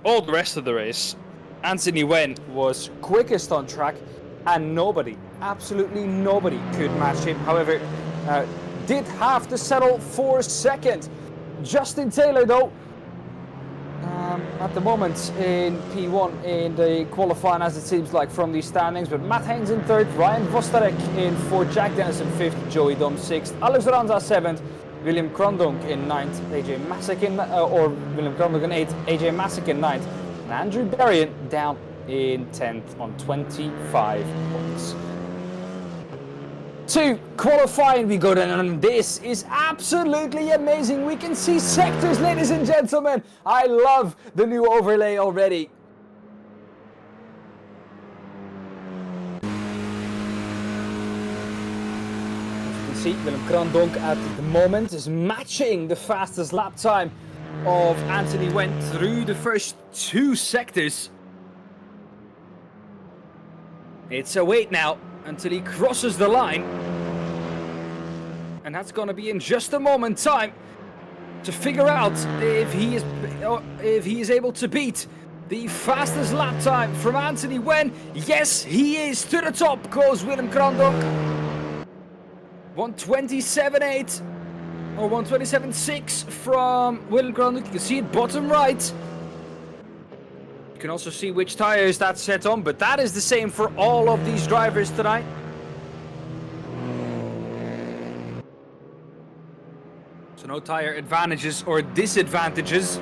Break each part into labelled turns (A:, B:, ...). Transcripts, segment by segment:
A: all the rest of the race, Anthony Wen was quickest on track, and nobody, absolutely nobody, could match him. However, did have to settle for second. Justin Taylor, though, at the moment in P1 in the qualifying, as it seems like from these standings, but Matt Haynes in third, Ryan Vosterek in fourth, Jack Dennis in fifth, Joey Dom sixth, Alex Ranza seventh, William Krondonk in ninth, AJ Masek in William Krondonk in eighth, AJ Masek in ninth, and Andrew Berrien down in 10th on 25 points. To qualifying we go then, and this is absolutely amazing. We can see sectors, ladies and gentlemen. I love the new overlay already. As you can see, Willem Krondonk at the moment is matching the fastest lap time of Anthony Wen through the first two sectors. It's a wait now until he crosses the line, and that's going to be in just a moment time to figure out if he is able to beat the fastest lap time from Anthony Wen. Yes, he is. To the top goes Willem Krondonk. 127.8 or 127.6 from Willem Krondonk. You can see it bottom right. You can also see which tires that's set on, but that is the same for all of these drivers tonight. So no tire advantages or disadvantages.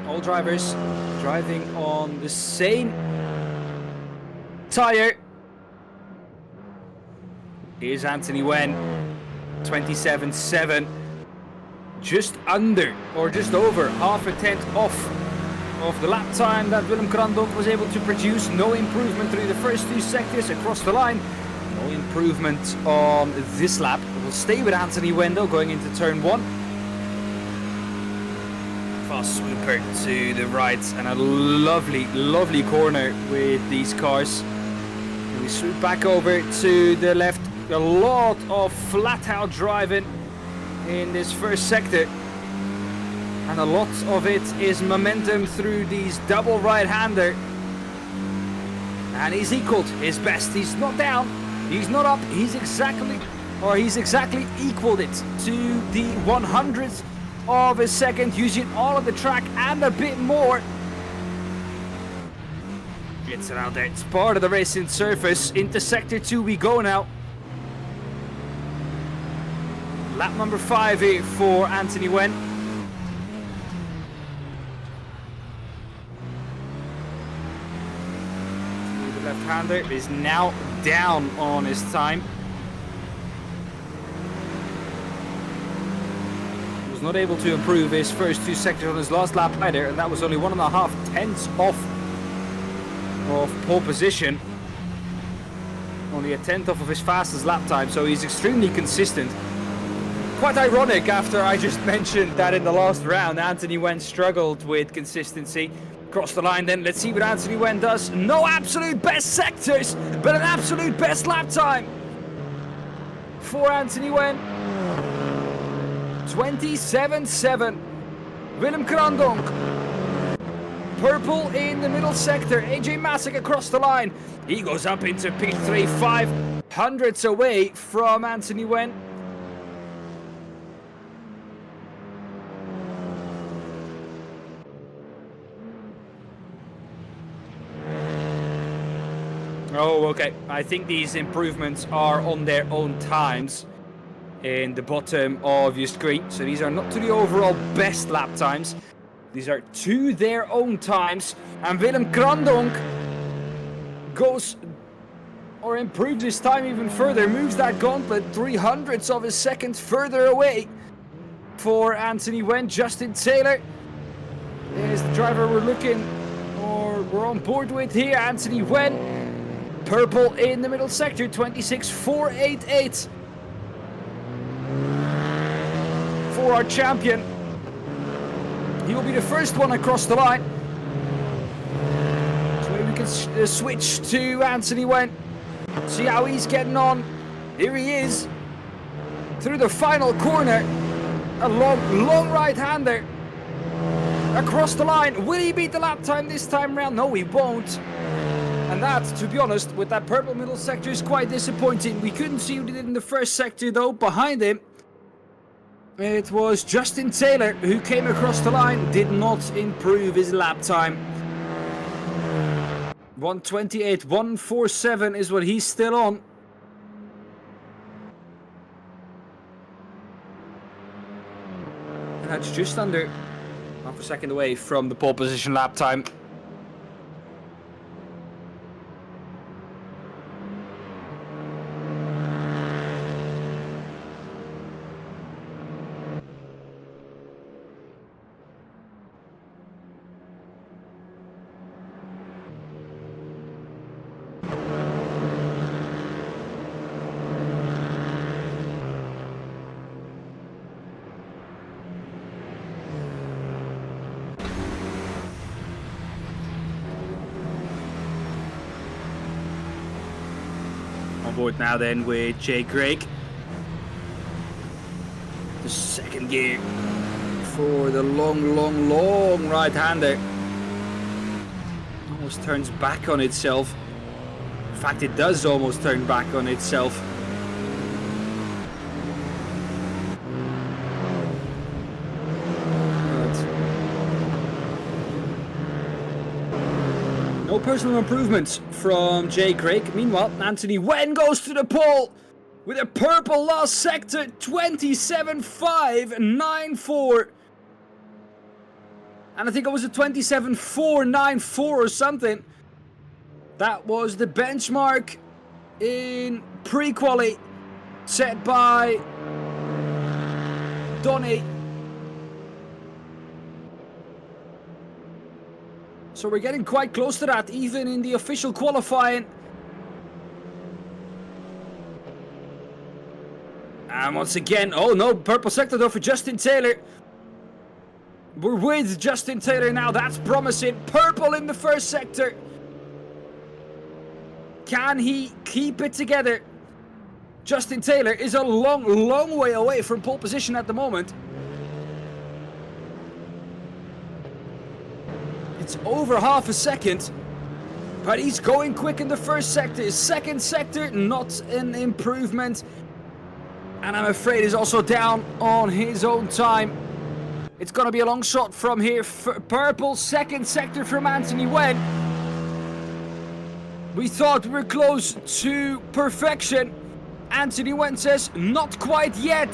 A: All drivers driving on the same tire. Here's Anthony Wen, 27.7. Just under or just over half a tenth off of the lap time that Willem Krondonk was able to produce. No improvement through the first two sectors across the line. No improvement on this lap. We'll stay with Anthony Wen though, going into turn one. Fast swooper to the right, and a lovely, lovely corner with these cars. And we swoop back over to the left. A lot of flat out driving in this first sector. And a lot of it is momentum through these double right-hander. And he's equaled his best. He's not down, he's not up, he's exactly equaled it to the 100th of a second, using all of the track and a bit more. Gets it out there. It's part of the racing surface. Into sector 2 we go now. Lap number 5 here for Anthony Wen. Left-hander is now down on his time. He was not able to improve his first two sectors on his last lap either, and that was only 1.5 tenths off of pole position. Only a tenth off of his fastest lap time, so he's extremely consistent. Quite ironic after I just mentioned that in the last round Anthony Wen struggled with consistency. Across the line then, let's see what Anthony Wen does. No absolute best sectors, but an absolute best lap time for Anthony Wen. 27.7. Willem Krondonk. Purple in the middle sector. AJ Masek across the line. He goes up into P3, 500ths away from Anthony Wen. Oh, okay. I think these improvements are on their own times in the bottom of your screen. So these are not to the overall best lap times. These are to their own times. And Willem Krondonk goes or improves his time even further. Moves that gauntlet 300ths of a second further away for Anthony Wen. Justin Taylor is the driver we're on board with here. Anthony Wen. Purple in the middle sector, 26.488 for our champion. He will be the first one across the line. So maybe we can switch to Anthony Wen. See how he's getting on. Here he is through the final corner. A long right-hander. across the line. Will he beat the lap time this time round? No, he won't. And that, to be honest, with that purple middle sector is quite disappointing. We couldn't see what he did in the first sector though. Behind him, it was Justin Taylor who came across the line, did not improve his lap time. 1:28, 1:47 is what he's still on. And that's just under half a second away from the pole position lap time. On board now then with Jay Craig. The second gear for the long right-hander. Almost turns back on itself. In fact, it does almost turn back on itself. No personal improvements from Jay Craig. Meanwhile, Anthony Wen goes to the pole with a purple last sector, 27.594. And I think it was a 27.494 or something. That was the benchmark in pre-quali set by Donny. So we're getting quite close to that, even in the official qualifying. And once again, oh no, purple sector though for Justin Taylor. We're with Justin Taylor now, that's promising. Purple in the first sector. Can he keep it together? Justin Taylor is a long way away from pole position at the moment. It's over half a second, but he's going quick in the first sector. His second sector, not an improvement. And I'm afraid he's also down on his own time. It's going to be a long shot from here. Purple second sector from Anthony Wen. We thought we were close to perfection. Anthony Wen says not quite yet.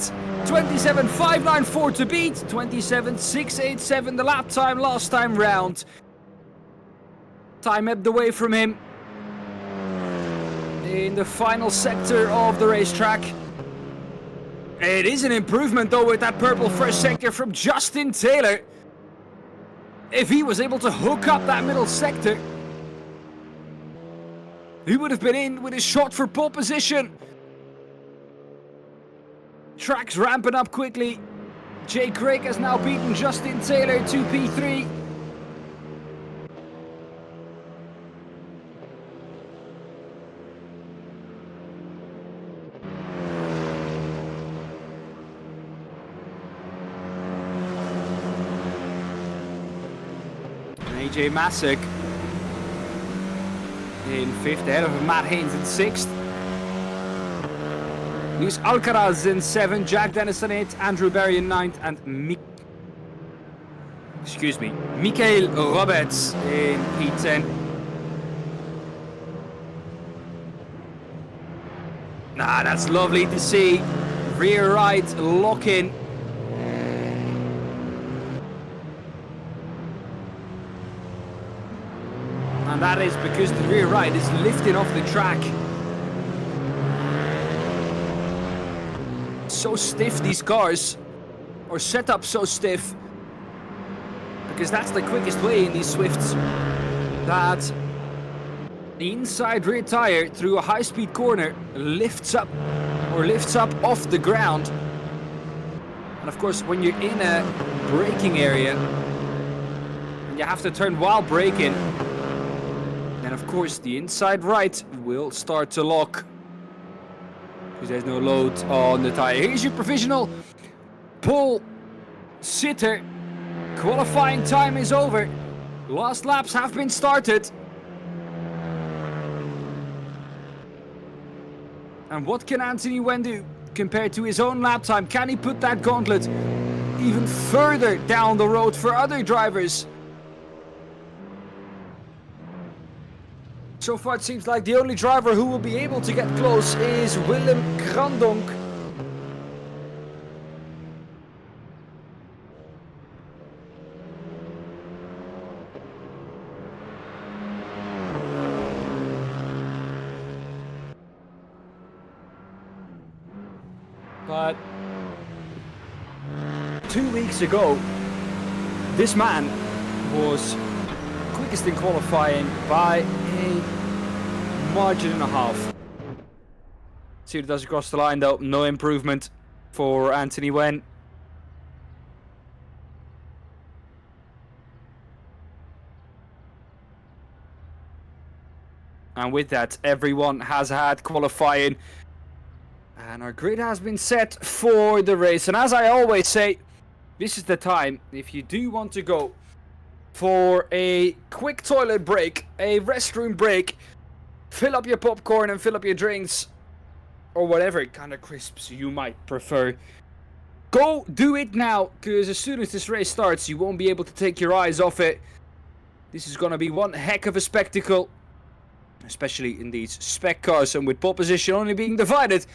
A: 27.594 to beat. 27.687 the lap time last time round. Time ebbed away from him in the final sector of the racetrack. It is an improvement though with that purple first sector from Justin Taylor. If he was able to hook up that middle sector, he would have been in with his shot for pole position. Track's ramping up quickly. Jay Craig has now beaten Justin Taylor to P3. AJ Masek in 5th, ahead of Matt Haynes in 6th. Luis Alcaraz in 7th, Jack Dennis in 8th, Andrew Berry in 9th, and Mikael Roberts in P10. That's lovely to see. Rear right lock in. And that is because the rear right is lifting off the track. So stiff, these cars, or set up so stiff, because that's the quickest way in these Swifts, that the inside rear tire through a high-speed corner lifts up off the ground. And of course, when you're in a braking area and you have to turn while braking, then of course the inside right will start to lock because there's no load on the tire. Here's your provisional pole sitter Qualifying time is over. Last laps have been started. And what can Anthony Wen do compared to his own lap time? Can he put that gauntlet even further down the road for other drivers? So far it seems like the only driver who will be able to get close is Willem Grandonk. But 2 weeks ago, this man was quickest in qualifying by a margin and a half. See what it does across the line though. No improvement for Anthony Wen. And with that, everyone has had qualifying. And our grid has been set for the race. And as I always say, this is the time, if you do want to go for a quick toilet break, a restroom break, fill up your popcorn and fill up your drinks, or whatever kind of crisps you might prefer. Go do it now, because as soon as this race starts, you won't be able to take your eyes off it. This is going to be one heck of a spectacle, especially in these spec cars, and with pole position only being divided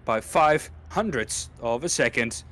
A: by 0.05 of a second.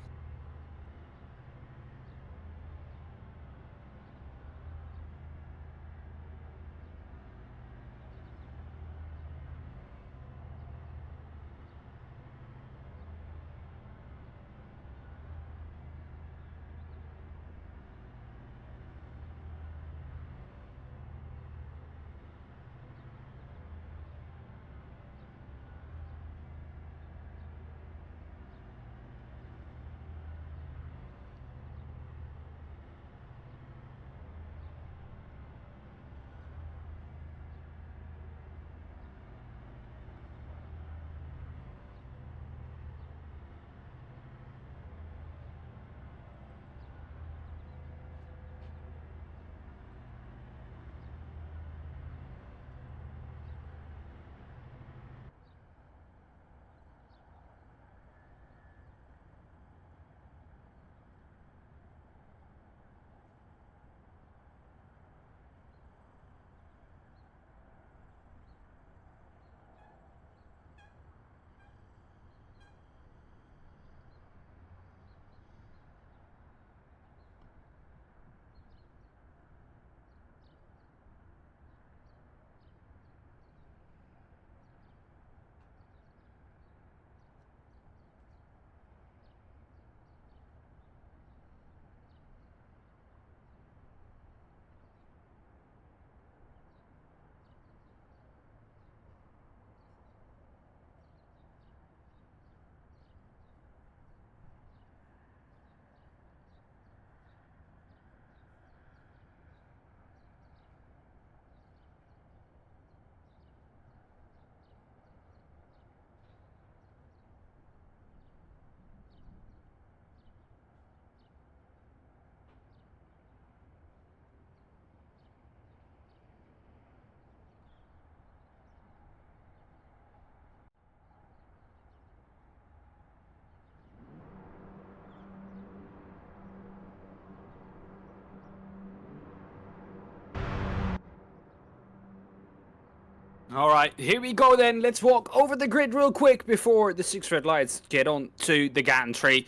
A: Alright, here we go then. Let's walk over the grid real quick before the 6 red lights get on to the gantry.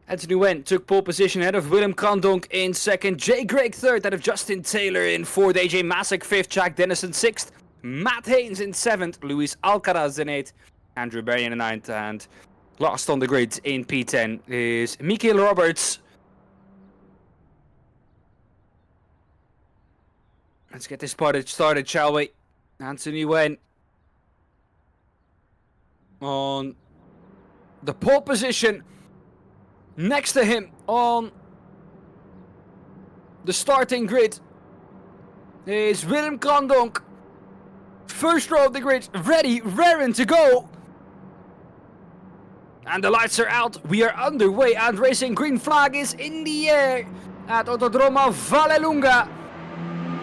A: Anthony Wen took pole position ahead of Willem Grandonk in second. Jay Craig third, out of Justin Taylor in fourth. AJ Masek fifth. Jack Dennison sixth. Matt Haynes in seventh. Luis Alcaraz in eighth. Andrew Berrien in ninth. And last on the grid in P10 is Michael Roberts. Let's get this party started, shall we? Anthony Wen on the pole position. Next to him on the starting grid is Willem Grandonk. First row of the grid, ready, raring to go. And the lights are out. We are underway and racing. Green flag is in the air. at Autodromo Vallelunga.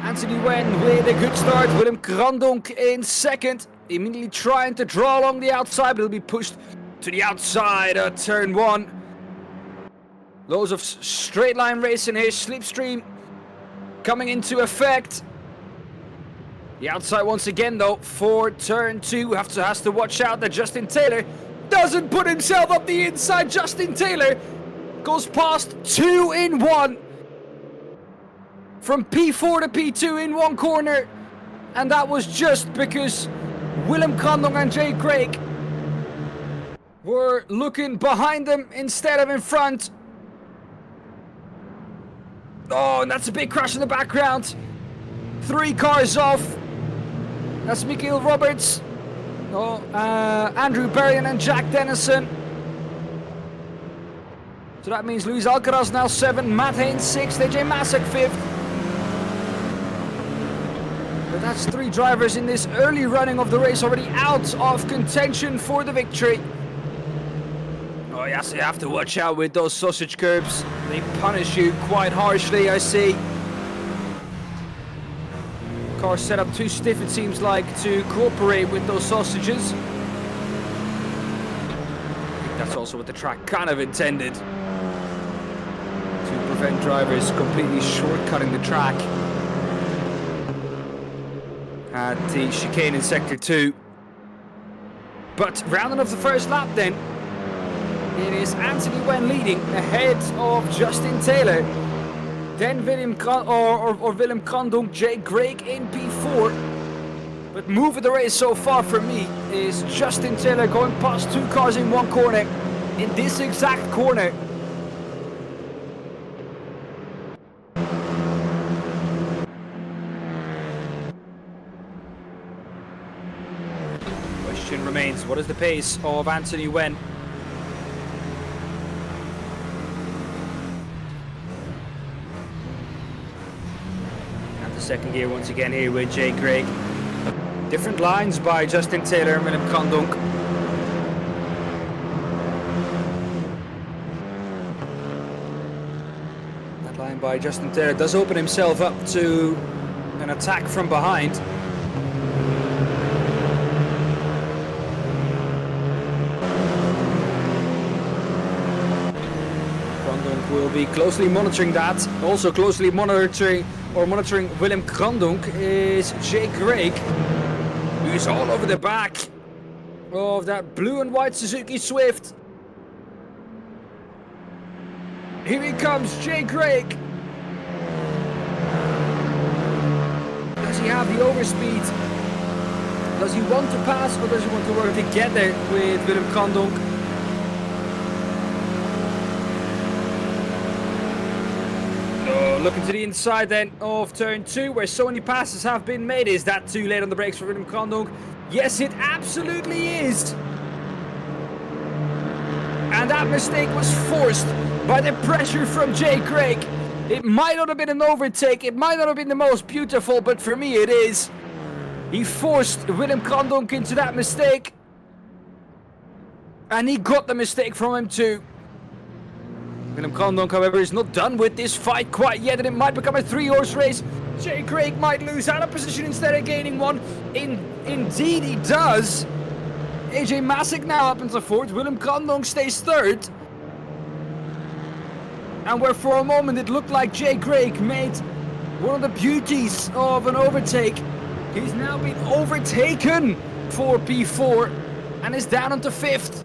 A: Anthony Wen with a good start. Willem Krandonk in second. Immediately trying to draw along the outside, but he'll be pushed to the outside at turn 1. Loads of straight line racing here. Slipstream coming into effect. The outside once again though for turn 2. Has to watch out that Justin Taylor doesn't put himself up the inside. Justin Taylor goes past 2 in 1. From P4 to P2 in one corner. And that was just because Willem Krandonk and Jay Craig were looking behind them instead of in front. Oh, and that's a big crash in the background. 3 cars off. That's Michael Roberts. Oh, Andrew Berrien and Jack Dennison. So that means Luis Alcaraz now 7, Matt Haynes 6, AJ Masek 5th. But that's 3 drivers in this early running of the race already out of contention for the victory. Oh yes, you have to watch out with those sausage curbs. They punish you quite harshly, I see. Car set up too stiff, it seems like, to cooperate with those sausages. I think that's also what the track kind of intended. To prevent drivers completely shortcutting the track. At the chicane in sector 2. But rounding off the first lap then, it is Anthony Wen leading ahead of Justin Taylor. Then Willem Krandonk, Jay Craig in P4. But move of the race so far for me is Justin Taylor going past 2 cars in one corner. In this exact corner. Question remains, what is the pace of Anthony Wen? Second gear once again here with Jay Craig. Different lines by Justin Taylor and Willem Krandonk. That line by Justin Taylor does open himself up to an attack from behind. Krandonk will be closely monitoring that. Also closely monitoring Willem Krandonk is Jay Craig, who's all over the back of that blue and white Suzuki Swift. Here he comes, Jay Craig. Does he have the overspeed? Does he want to pass or does he want to work together with Willem Krandonk? Looking to the inside then of turn 2 where so many passes have been made. Is that too late on the brakes for Willem Krandonk? Yes, it absolutely is. And that mistake was forced by the pressure from Jay Craig. It might not have been an overtake, it might not have been the most beautiful, but for me it is. He forced Willem Krandonk into that mistake. And he got the mistake from him too. Willem Krandonk, however, is not done with this fight quite yet, and it might become a 3-horse race. Jay Craig might lose out of position instead of gaining one. Indeed he does. AJ Masek now up into 4th. Willem Krandonk stays 3rd. And where for a moment it looked like Jay Craig made one of the beauties of an overtake, he's now been overtaken for P4 and is down onto 5th.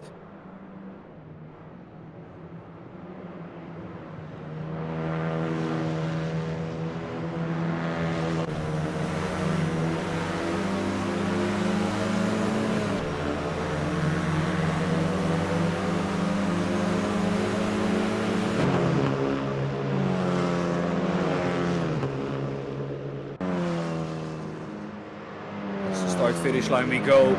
A: Start-finish line we go.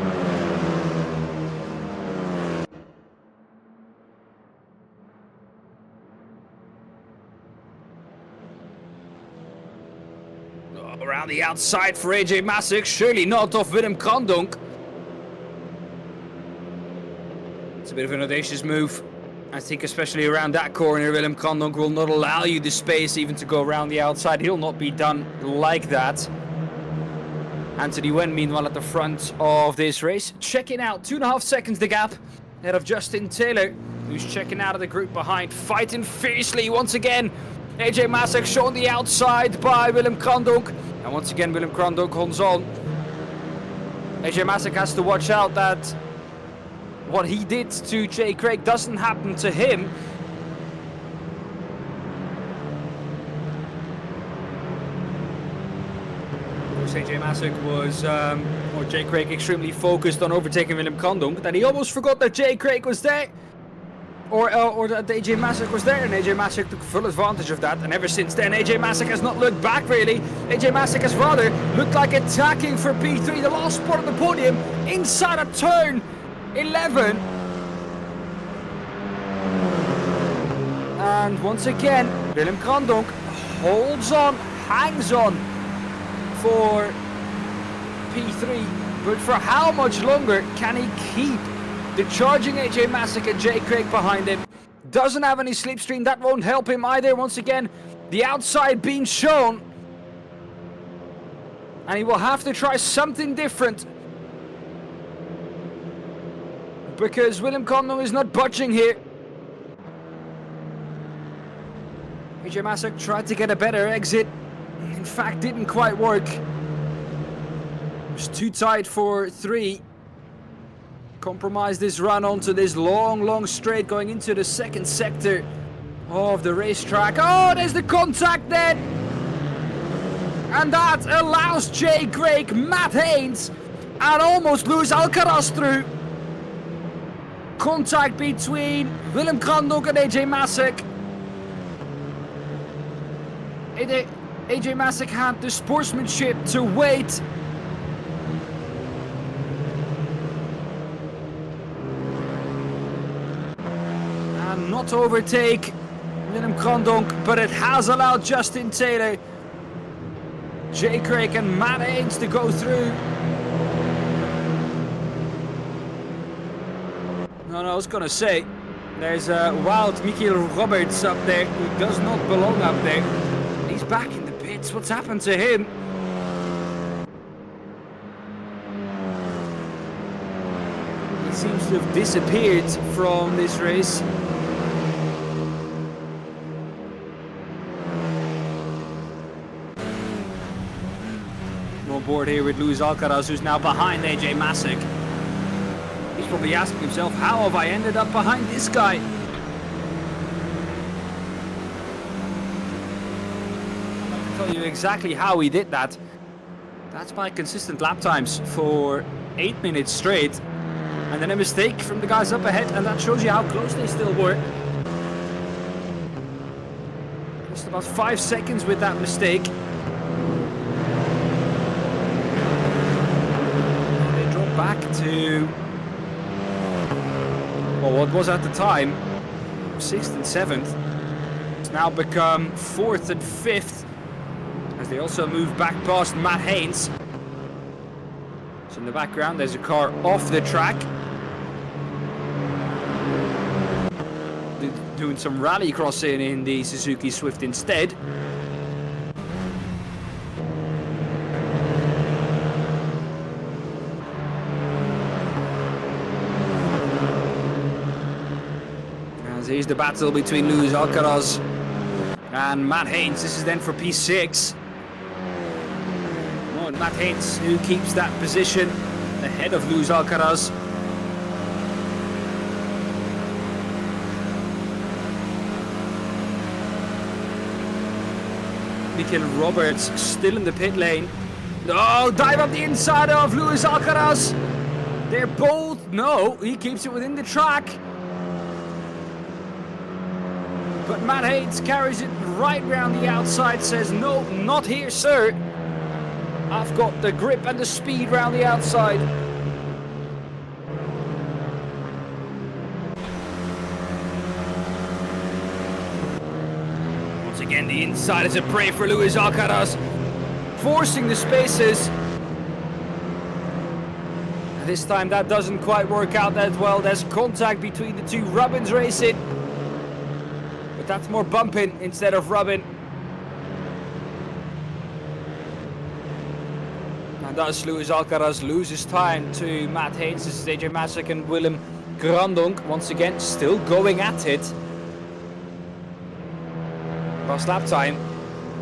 A: Around the outside for AJ Masek, surely not off Willem Krandonk. It's a bit of an audacious move. I think especially around that corner, Willem Krandonk will not allow you the space even to go around the outside. He'll not be done like that. Anthony Wen, meanwhile, at the front of this race, checking out 2.5 seconds the gap ahead of Justin Taylor, who's checking out of the group behind, fighting fiercely once again. AJ Masek shown the outside by Willem Krandonk, and once again Willem Krandonk holds on. AJ Masek has to watch out that what he did to Jay Craig doesn't happen to him. AJ Masek was, or Jay Craig, extremely focused on overtaking Willem Krandonk, but then he almost forgot that Jay Craig was there. Or that AJ Masek was there, and AJ Masek took full advantage of that, and ever since then AJ Masek has not looked back really. AJ Masek has rather looked like attacking for P3, the last spot of the podium, inside of turn 11. And once again, Willem Krandonk holds on, hangs on for P3, but for how much longer can he keep the charging AJ Masek and Jay Craig behind him? Doesn't have any slipstream, that won't help him either. Once again, the outside being shown, and he will have to try something different, because Willem Krandonk is not budging here. AJ Masek tried to get a better exit, in fact didn't quite work. It was too tight for 3. Compromise this run onto this long straight going into the second sector of the racetrack. Oh, there's the contact then! And that allows Jay Craig, Matt Haynes, and almost Luis Alcaraz through. Contact between Willem Krandonk and AJ Masek. AJ Masek had the sportsmanship to wait. And not to overtake Willem Krandonk, but it has allowed Justin Taylor, Jay Craig and Matt Haynes to go through. No, I was gonna say, there's a wild Michael Roberts up there who does not belong up there. He's back in the pits. What's happened to him? He seems to have disappeared from this race. We're on board here with Luis Alcaraz, who's now behind AJ Masek. He's probably asking himself, how have I ended up behind this guy? Tell you exactly how he did that. That's by consistent lap times for 8 minutes straight, and then a mistake from the guys up ahead, and that shows you how close they still were. Just about 5 seconds with that mistake. And they drop back to, well, what was at the time 6th and 7th. It's now become 4th and 5th. As they also move back past Matt Haynes. So in the background there's a car off the track. They're doing some rally crossing in the Suzuki Swift instead. As here's the battle between Luis Alcaraz and Matt Haynes. This is then for P6. Matt Haynes, who keeps that position ahead of Luis Alcaraz. Michael Roberts still in the pit lane. Oh, dive up the inside of Luis Alcaraz. They're both, no, he keeps it within the track. But Matt Haynes carries it right round the outside, says, no, not here, sir. I've got the grip and the speed round the outside. Once again, the inside is a prey for Luis Alcaraz, forcing the spaces. And this time that doesn't quite work out that well. There's contact between the two. Robbins racing. That's more bumping instead of rubbing. And thus Luis Alcaraz loses time to Matt Haynes. This is AJ Masek and Willem Grandonk once again still going at it. Last lap time,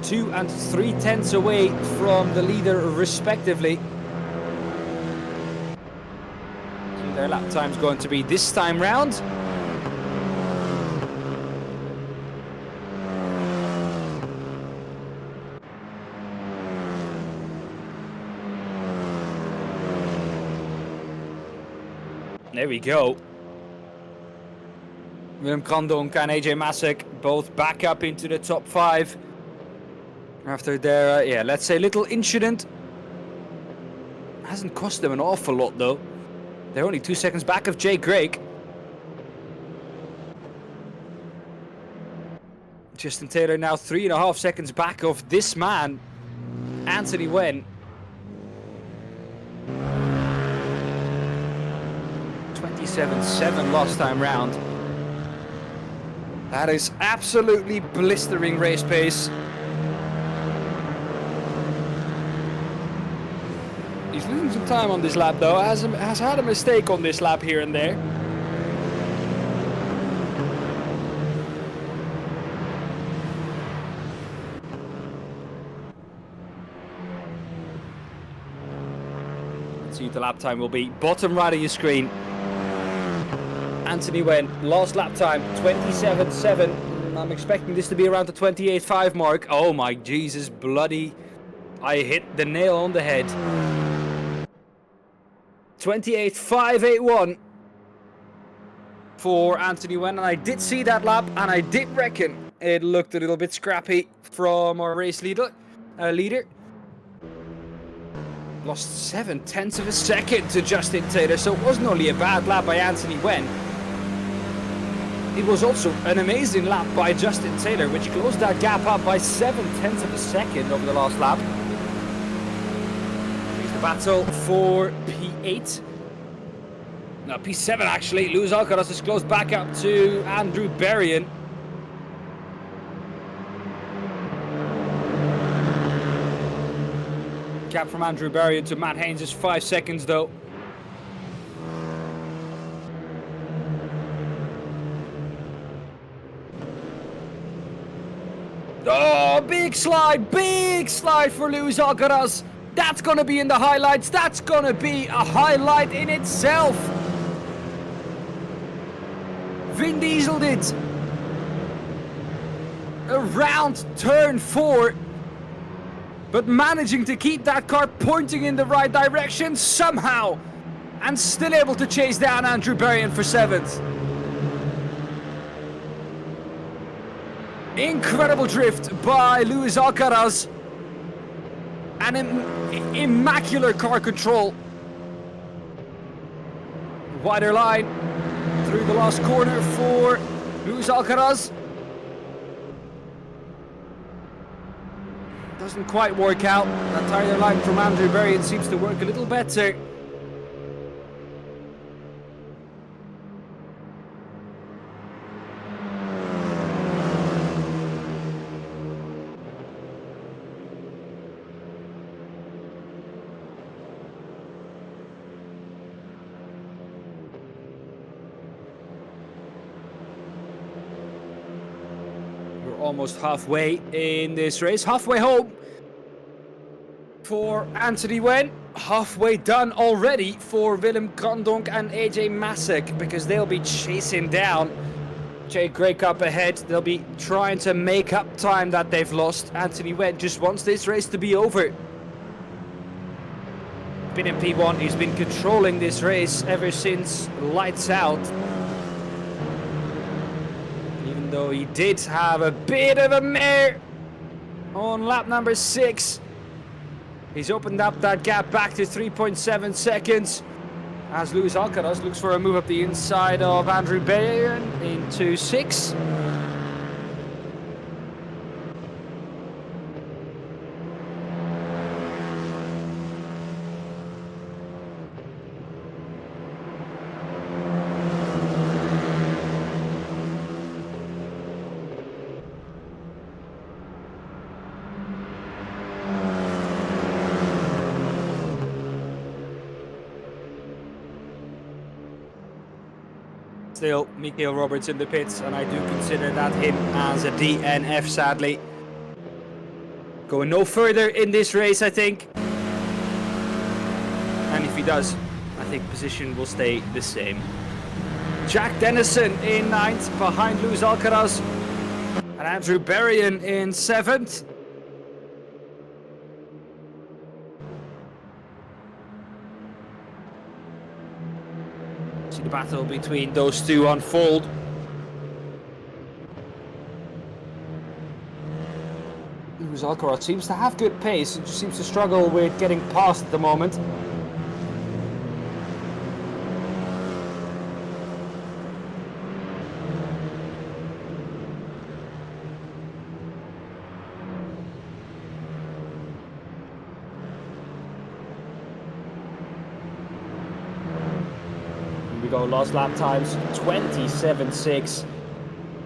A: 2 and 3 tenths away from the leader respectively. So their lap time is going to be this time round. There we go. Willem Grandonk and AJ Masek both back up into the top 5 after their, yeah, let's say little incident. Hasn't cost them an awful lot though. They're only 2 seconds back of Jay Craig. Justin Taylor now 3.5 seconds back of this man, Anthony Wen. 27.7 last time round. That is absolutely blistering race pace. He's losing some time on this lap though, has had a mistake on this lap here and there. Let's see what the lap time will be. Bottom right of your screen. Anthony Wen, last lap time, 27.7. I'm expecting this to be around the 28.5 mark. Oh my Jesus, bloody. I hit the nail on the head. 28.581 for Anthony Wen. And I did see that lap, and I did reckon it looked a little bit scrappy from our race leader. Lost 7/10 of a second to Justin Taylor, so it wasn't only a bad lap by Anthony Wen. It was also an amazing lap by Justin Taylor, which closed that gap up by 7/10 of a second over the last lap. Here's the battle for P8. No, P7 actually. Luis Alcaraz has closed back up to Andrew Berrien. Gap from Andrew Berrien to Matt Haynes is 5 seconds though. Oh, big slide for Luis Alcaraz. That's going to be in the highlights. That's going to be a highlight in itself. Vin Diesel did around turn 4, but managing to keep that car pointing in the right direction somehow, and still able to chase down Andrew Berrien for 7th. Incredible drift by Luis Alcaraz. And immaculate car control. Wider line through the last corner for Luis Alcaraz. Doesn't quite work out. That tire line from Andrew Berrien seems to work a little better. Almost halfway in this race, halfway home for Anthony Wen, halfway done already for Willem Grandonk and AJ Masek, because they'll be chasing down Jay Craig up ahead. They'll be trying to make up time that they've lost. Anthony Wen just wants this race to be over. Been in P1, he's been controlling this race ever since lights out. Though he did have a bit of a mare on lap number 6. He's opened up that gap back to 3.7 seconds as Luis Alcaraz looks for a move up the inside of Andrew Berrien into 6. Still, Michael Roberts in the pits, and I do consider that him as a DNF, sadly. Going no further in this race, I think. And if he does, I think position will stay the same. Jack Dennison in 9th, behind Luis Alcaraz. And Andrew Berrien in 7th. See the battle between those two unfold. Luis Alcaraz seems to have good pace, it just seems to struggle with getting past at the moment. Here we go, last lap times, 27.6.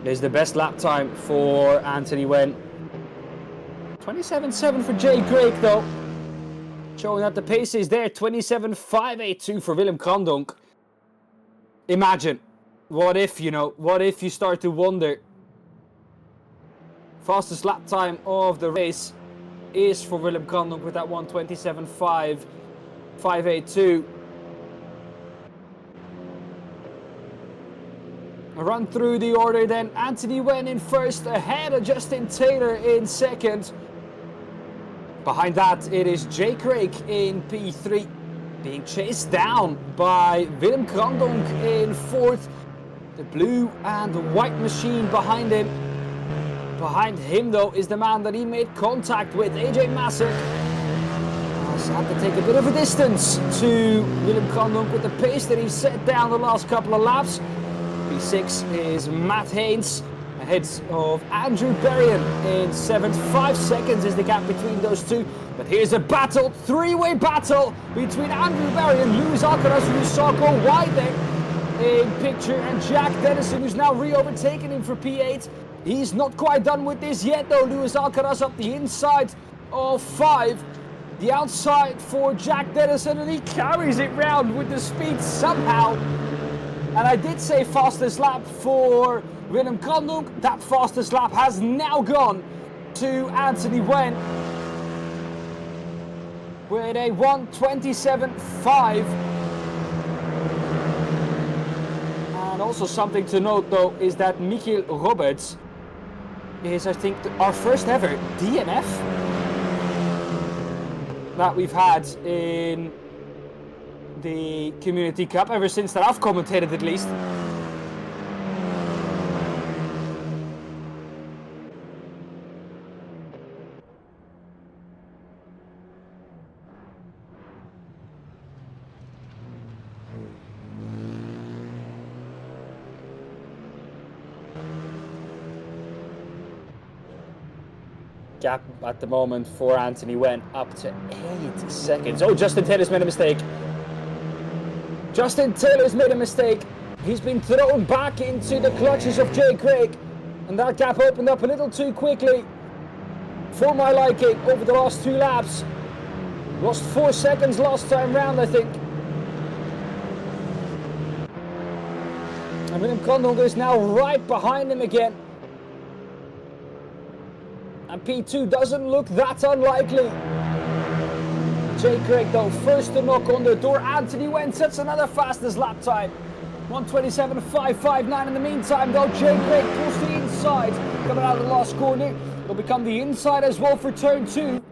A: There's the best lap time for Anthony Wen. 27.7 for Jay Craig though. Showing that the pace is there. 27.582 for Willem Krandonk. Imagine. What if, you know, what if you start to wonder. Fastest lap time of the race is for Willem Krandonk with that 1:27.582. Run through the order then. Anthony Wen in first, ahead of Justin Taylor in second. Behind that, it is Jay Craig in P3, being chased down by Willem Krandonk in fourth. The blue and the white machine behind him. Behind him, though, is the man that he made contact with, AJ Masser. Has had to take a bit of a distance to Willem Krandonk with the pace that he set down the last couple of laps. P6 is Matt Haynes, ahead of Andrew Berrien in 7th. 5 seconds is the gap between those two. But here's a battle, three-way battle between Andrew Berrien, Luis Alcaraz, who you saw go wide there in picture, and Jack Dennison, who's now re-overtaken him for P8. He's not quite done with this yet though. Luis Alcaraz up the inside of 5. The outside for Jack Dennison, and he carries it round with the speed somehow. And I did say fastest lap for Willem Krandonk. That fastest lap has now gone to Anthony Wen with a 1:27.5. And also something to note though is that Michael Roberts is, I think, our first ever DNF that we've had in the Community Cup, ever since that I've commentated at least. Gap at the moment for Anthony Wen up to 8 seconds. Oh, Justin Taylor's made a mistake. Justin Taylor's made a mistake. He's been thrown back into the clutches of Jay Craig. And that gap opened up a little too quickly for my liking over the last 2 laps. Lost 4 seconds last time round, I think. And Willem Krandonk is now right behind him again. And P2 doesn't look that unlikely. Jay Craig though, first to knock on the door. Anthony Wen sets another fastest lap time. 1:27.559 in the meantime though. Jay Craig pulls the inside. Coming out of the last corner. It'll become the inside as well for turn 2.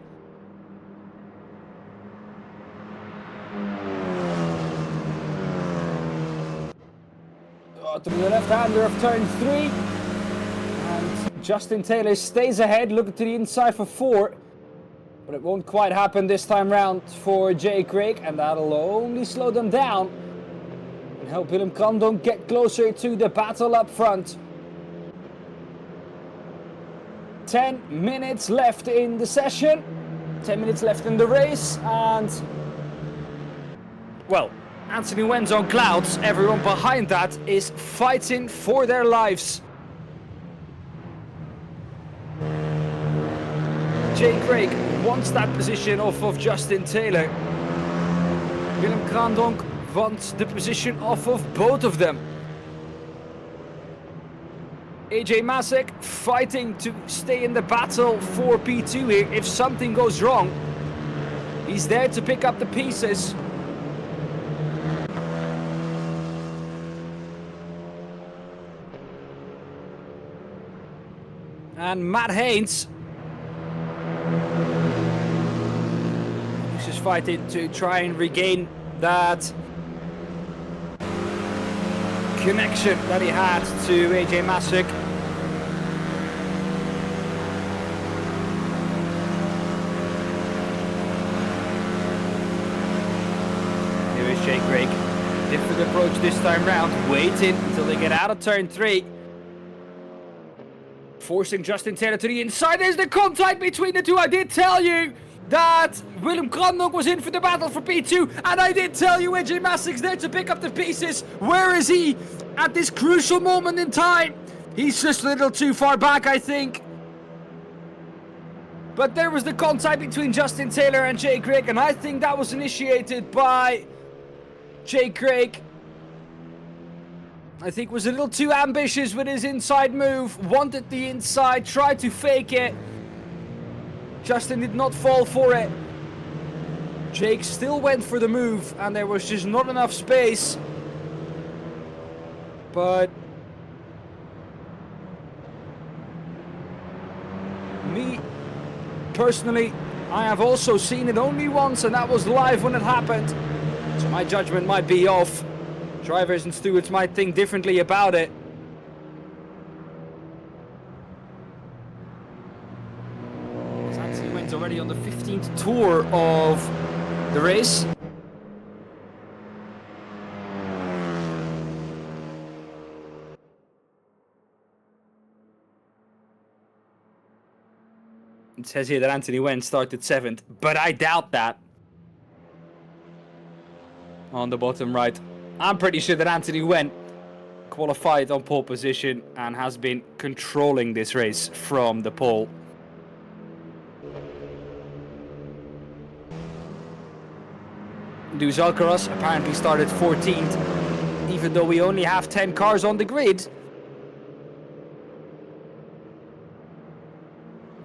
A: Through the left-hander of turn 3. And Justin Taylor stays ahead, looking to the inside for 4. But it won't quite happen this time round for Jay Craig, and that'll only slow them down and help Willem Krandonk get closer to the battle up front. 10 minutes left in the session, 10 minutes left in the race, and well, Anthony Wen's on clouds. Everyone behind that is fighting for their lives. Jay Craig wants that position off of Justin Taylor. Willem Krandonk wants the position off of both of them. AJ Masek fighting to stay in the battle for P2 here. If something goes wrong, he's there to pick up the pieces. And Matt Haynes, he's just fighting to try and regain that connection that he had to AJ Masek. Here is Jake Craig. Different approach this time round, waiting until they get out of turn 3. Forcing Justin Taylor to the inside. There's the contact between the two. I did tell you that Willem Grandonk was in for the battle for P2. And I did tell you AJ Masek's there to pick up the pieces. Where is he at this crucial moment in time? He's just a little too far back, I think. But there was the contact between Justin Taylor and Jake Craig. And I think that was initiated by Jake Craig. I think was a little too ambitious with his inside move. Wanted the inside, tried to fake it. Justin did not fall for it. Jake still went for the move and there was just not enough space. But me, personally, I have also seen it only once and that was live when it happened. So my judgment might be off. Drivers and stewards might think differently about it. He went already on the 15th tour of the race. It says here that Anthony Wen started 7th, but I doubt that. On the bottom right. I'm pretty sure that Anthony Wen qualified on pole position and has been controlling this race from the pole. Dues Alcaraz apparently started 14th, even though we only have 10 cars on the grid.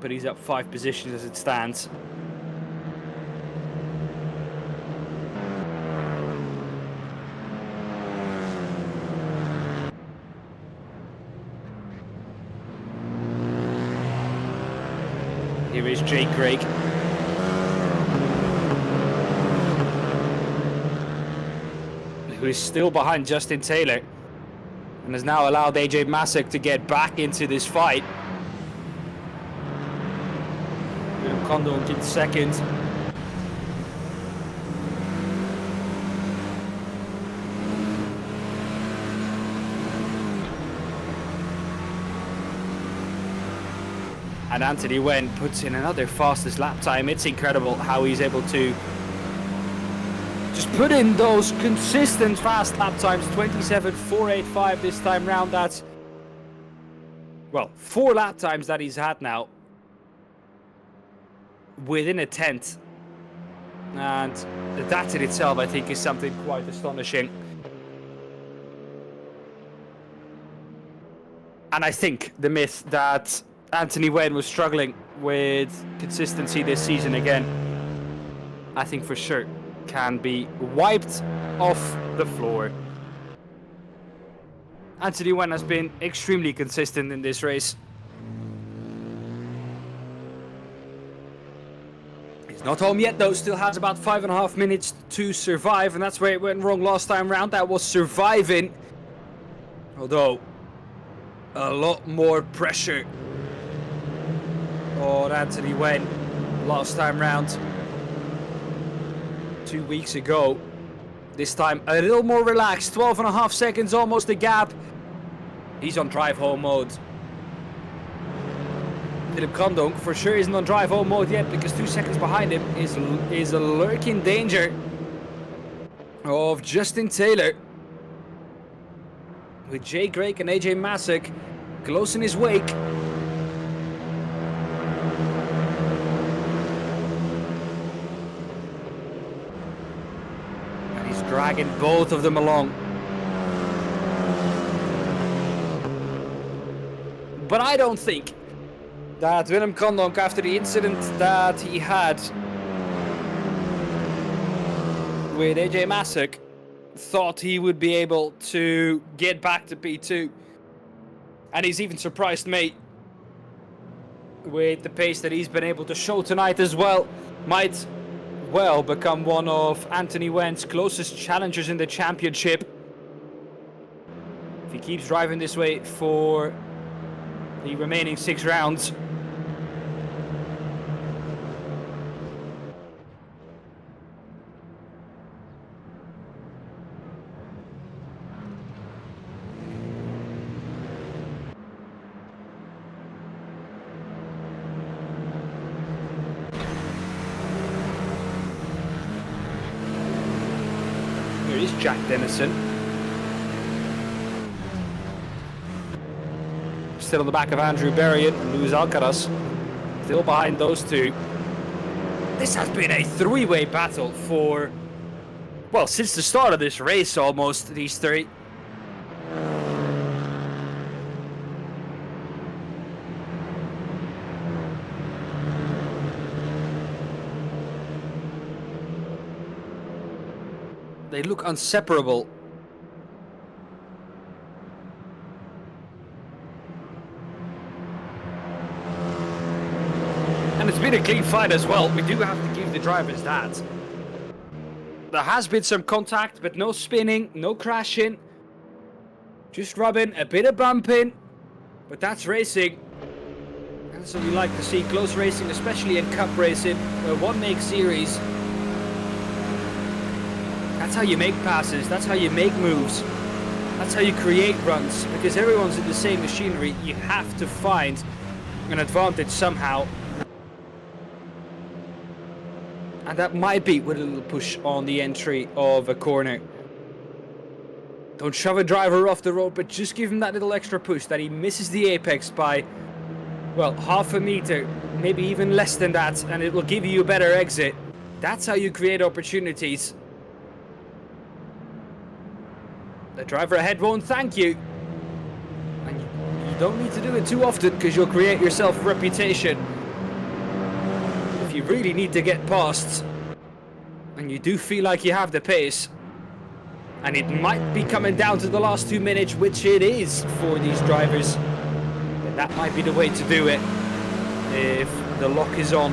A: But he's up 5 positions as it stands. Here is Jake Craig. Who is still behind Justin Taylor and has now allowed AJ Masek to get back into this fight. Willem Grandonk in 2nd. And Anthony Wen puts in another fastest lap time. It's incredible how he's able to just put in those consistent fast lap times. 27.485 this time round. That's, well, 4 lap times that he's had now within a 10th. And that in itself, I think, is something quite astonishing. And I think the myth that Anthony Wen was struggling with consistency this season again, I think for sure can be wiped off the floor. Anthony Wen has been extremely consistent in this race. He's not home yet though, still has about 5.5 minutes to survive, and that's where it went wrong last time round. That was surviving, although a lot more pressure on Anthony Wen last time round 2 weeks ago. This time a little more relaxed, 12.5 seconds almost the gap. He's on drive home mode. Willem Grandonk for sure isn't on drive home mode yet, because 2 seconds behind him is a lurking danger of Justin Taylor, with Jake Craig and AJ Masek close in his wake. Dragging both of them along. But I don't think that Willem Krandonk, after the incident that he had with AJ Masek, thought he would be able to get back to P2. And he's even surprised me with the pace that he's been able to show tonight as well. Might well become one of Anthony Wen's closest challengers in the championship. If he keeps driving this way for the remaining 6 rounds. Here is Jack Dennison. Still on the back of Andrew Berrien and Luis Alcaraz. Still behind those two. This has been a 3-way battle for, well, since the start of this race almost, these 3. They look inseparable. And it's been a clean fight as well. We do have to give the drivers that. There has been some contact, but no spinning, no crashing. Just rubbing, a bit of bumping. But that's racing. That's what we like to see. Close racing, especially in cup racing. A one-make series. That's how you make passes. That's how you make moves. That's how you create runs. Because everyone's in the same machinery. You have to find an advantage somehow. And that might be with a little push on the entry of a corner. Don't shove a driver off the road, but just give him that little extra push that he misses the apex by, well, half a meter, maybe even less than that, and it will give you a better exit. That's how you create opportunities. The driver ahead won't thank you. And you don't need to do it too often because you'll create yourself a reputation. If you really need to get past and you do feel like you have the pace, and it might be coming down to the last 2 minutes, which it is for these drivers, then that might be the way to do it if the lock is on.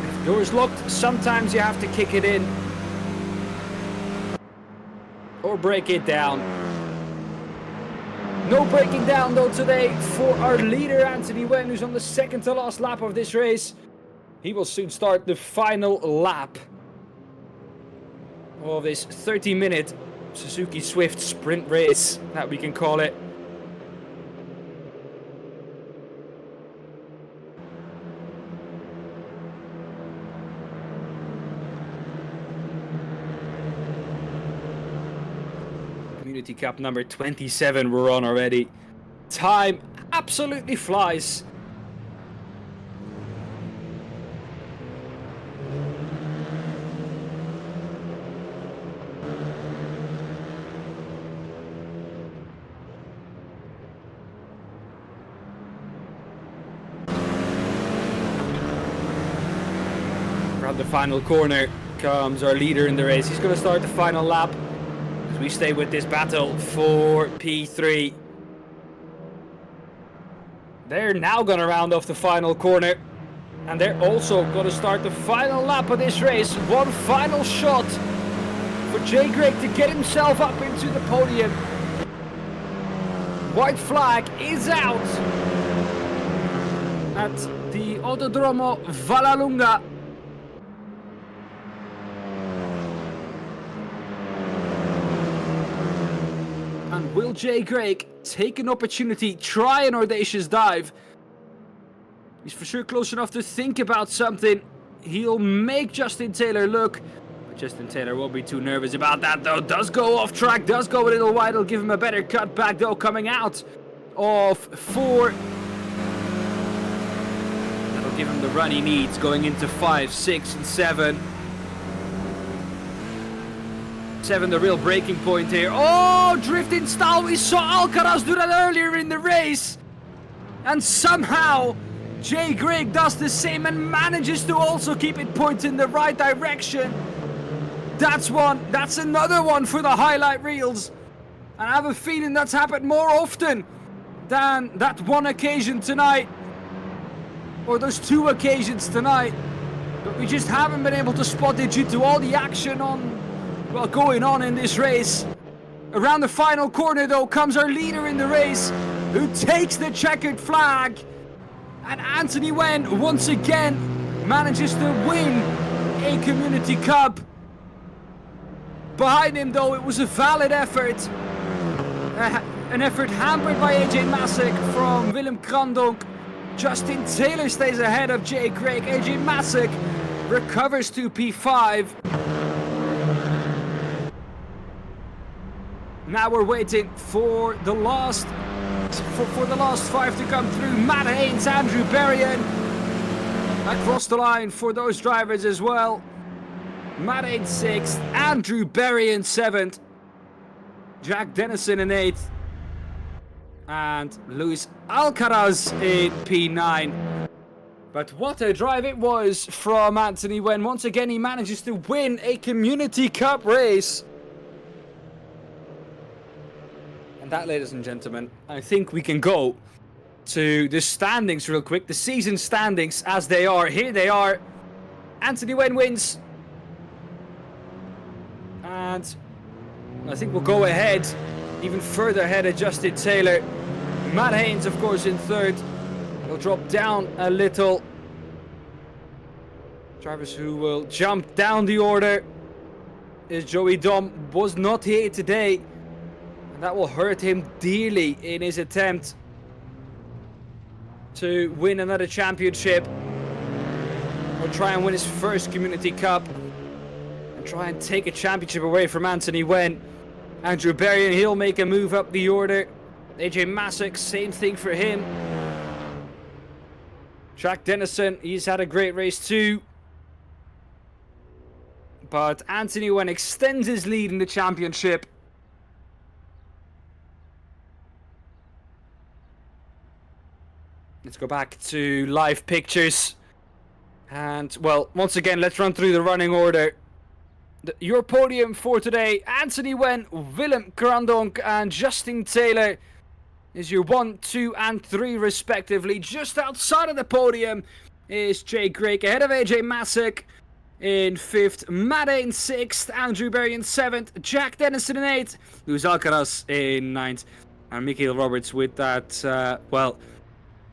A: If the door is locked, sometimes you have to kick it in or break it down. No breaking down though today for our leader Anthony Wen, who's on the second to last lap of this race. He will soon start the final lap of this 30-minute Suzuki Swift sprint race, that we can call it. Community Cup number 27 we're on already. Time absolutely flies. Around the final corner comes our leader in the race. He's going to start the final lap as we stay with this battle for P3. They're now going to round off the final corner, and they're also going to start the final lap of this race. One final shot for Jay Greg to get himself up into the podium. White flag is out at the Autodromo Vallelunga. And will Jay Greg take an opportunity, try an audacious dive? He's for sure close enough to think about something. He'll make Justin Taylor look. But Justin Taylor won't be too nervous about that though. Does go off track, does go a little wide. It'll give him a better cut back though, coming out of 4. That'll give him the run he needs going into 5, 6 and 7. 7, the real breaking point here. Oh, drifting style. We saw Alcaraz do that earlier in the race. And somehow, Jay Grigg does the same and manages to also keep it pointed in the right direction. That's another one for the highlight reels. And I have a feeling that's happened more often than that one occasion tonight. Or those 2 occasions tonight. But we just haven't been able to spot it due to all the action going on in this race. Around the final corner though comes our leader in the race, who takes the checkered flag. And Anthony Wen once again manages to win a Community Cup. Behind him though, it was a valid effort. An effort hampered by AJ Masek from Willem Krandonk. Justin Taylor stays ahead of Jay Grigg. AJ Masek recovers to P5. Now we're waiting for the last 5 to come through. Matt Haynes, Andrew Berrien. Across the line for those drivers as well. Matt Haynes 6th, Andrew Berrien 7th, Jack Dennison in 8th, and Luis Alcaraz in P9. But what a drive it was from Anthony Wen. Once again, he manages to win a Community Cup race. And that, ladies and gentlemen, I think we can go to the standings real quick. The season standings as they are. Here they are. Anthony Wen wins. And I think we'll go ahead, even further ahead of Justin Taylor. Matt Haynes, of course, in 3rd. He'll drop down a little. Drivers who will jump down the order is Joey Dom. Was not here today. And that will hurt him dearly in his attempt to win another championship. Or try and win his first Community Cup. And try and take a championship away from Anthony Wen. Andrew Berrien, he'll make a move up the order. AJ Masek, same thing for him. Jack Dennison, he's had a great race too. But Anthony Wen extends his lead in the championship. Let's go back to live pictures. And, well, once again, let's run through the running order. Your podium for today, Anthony Wen, Willem Krandonk, and Justin Taylor is your 1, 2, and 3 respectively. Just outside of the podium is Jay Grigg, ahead of AJ Masek in 5th, Matt Haynes 6th, Andrew Berrien 7th, Jack Dennison in 8th, Luis Alcaraz in 9th, and Michael Roberts with that, well,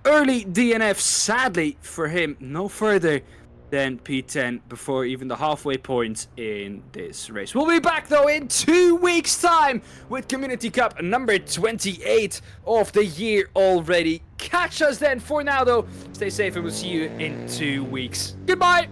A: early DNF, sadly for him, no further than P10 before even the halfway point in this race. We'll be back though in 2 weeks time with Community Cup number 28 of the year already. Catch us then. For now though, stay safe and we'll see you in 2 weeks. Goodbye.